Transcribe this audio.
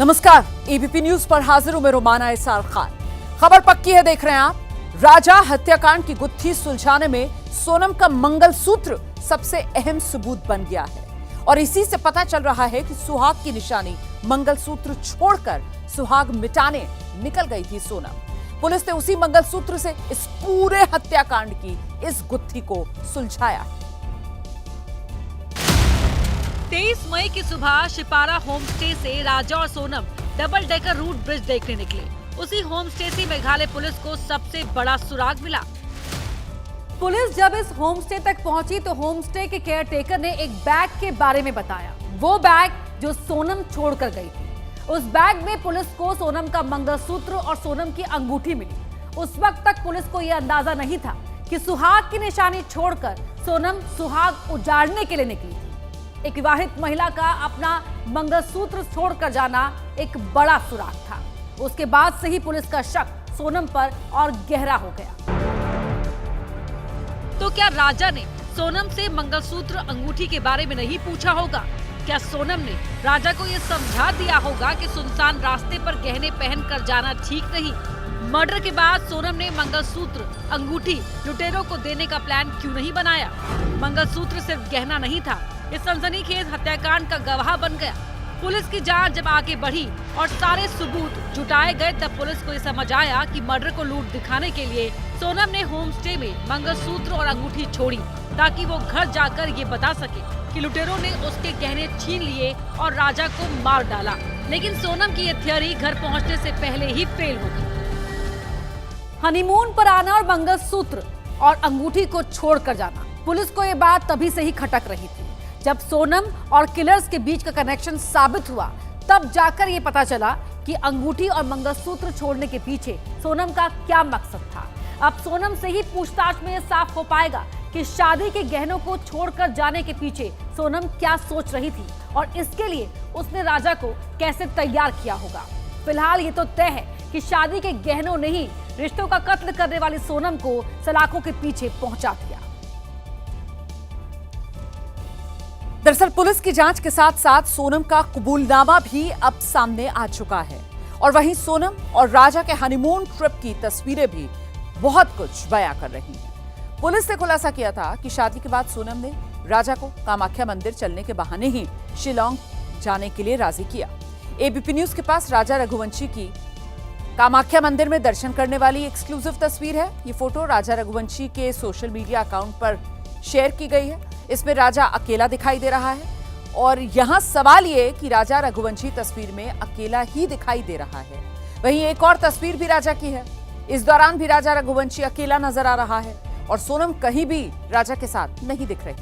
नमस्कार, ABP news पर हाजिर हूं मैं रोमाना इसार खान। खबर पक्की है, देख रहे हैं आप। राजा हत्याकांड की गुत्थी सुलझाने में सोनम का मंगलसूत्र सबसे अहम सबूत बन गया है और इसी से पता चल रहा है कि सुहाग की निशानी मंगलसूत्र छोड़कर सुहाग मिटाने निकल गई थी सोनम। पुलिस ने उसी मंगलसूत्र से इस पूरे हत्याकांड की इस गुत्थी को सुलझाया है। 23 मई की सुबह शिपारा होम स्टे से राजा और Sonam double decker root bridge देखने निकले। उसी होम स्टे से मेघालय पुलिस को सबसे बड़ा सुराग मिला। पुलिस जब इस होम स्टे तक पहुंची तो होम स्टे के केयरटेकर ने एक बैग के बारे में बताया। वो बैग जो सोनम छोड़कर गई थी। उस बैग में पुलिस को सोनम का मंगलसूत्र और सोनम की अंगूठी मिली। उस वक्त तक पुलिस को यह अंदाजा नहीं था कि सुहाग की निशानी छोड़कर सोनम सुहाग उजाड़ने के लिए निकली थी। एक विवाहित महिला का अपना मंगलसूत्र छोड़कर जाना एक बड़ा सुराग था। उसके बाद से ही पुलिस का शक सोनम पर और गहरा हो गया। तो क्या राजा ने सोनम से मंगलसूत्र अंगूठी के बारे में नहीं पूछा होगा? क्या सोनम ने राजा को यह समझा दिया होगा कि सुनसान रास्ते पर गहने पहन कर जाना ठीक नहीं? मर्डर के बाद सोनम ने मंगलसूत्र अंगूठी लुटेरों को देने का प्लान क्यों नहीं बनाया? मंगलसूत्र सिर्फ गहना नहीं था, इस सनसनीखेज हत्याकांड का गवाह बन गया। पुलिस की जांच जब आगे बढ़ी और सारे सबूत जुटाए गए तब पुलिस को ये समझ आया कि मर्डर को लूट दिखाने के लिए सोनम ने होम स्टे में मंगलसूत्र और अंगूठी छोड़ी ताकि वो घर जाकर ये बता सके कि लुटेरों ने उसके गहने छीन लिए और राजा को मार डाला। लेकिन सोनम की ये थियरी घर पहुँचने से पहले ही फेल हो गई। हनीमून पर आना और मंगलसूत्र और अंगूठी को छोड़कर जाना, पुलिस को ये बात तभी से ही खटक रही थी। जब सोनम और किलर्स के बीच का कनेक्शन साबित हुआ तब जाकर ये पता चला कि अंगूठी और मंगलसूत्र छोड़ने के पीछे सोनम का क्या मकसद था। अब सोनम से ही पूछताछ में ये साफ हो पाएगा कि शादी के गहनों को छोड़कर जाने के पीछे सोनम क्या सोच रही थी और इसके लिए उसने राजा को कैसे तैयार किया होगा। फिलहाल ये तो तय है कि शादी के गहनों ने ही रिश्तों का कत्ल करने वाली सोनम को सलाखों के पीछे पहुंचा दिया। दरअसल पुलिस की जांच के साथ साथ सोनम का कबूलनामा भी अब सामने आ चुका है और वहीं सोनम और राजा के हनीमून ट्रिप की तस्वीरें भी बहुत कुछ बयां कर रही हैं। पुलिस ने खुलासा किया था कि शादी के बाद सोनम ने राजा को कामाख्या मंदिर चलने के बहाने ही शिलोंग जाने के लिए राजी किया। एबीपी न्यूज के पास राजा रघुवंशी की कामाख्या मंदिर में दर्शन करने वाली एक्सक्लूसिव तस्वीर है। ये फोटो राजा रघुवंशी के सोशल मीडिया अकाउंट पर शेयर की गई है। इसमें राजा अकेला दिखाई दे रहा है और यहां सवाल ये कि राजा रघुवंशी तस्वीर में अकेला ही दिखाई दे रहा है। वहीं एक और तस्वीर भी राजा की है। इस दौरान भी राजा रघुवंशी अकेला नजर आ रहा है और सोनम कहीं भी राजा के साथ नहीं दिख रही।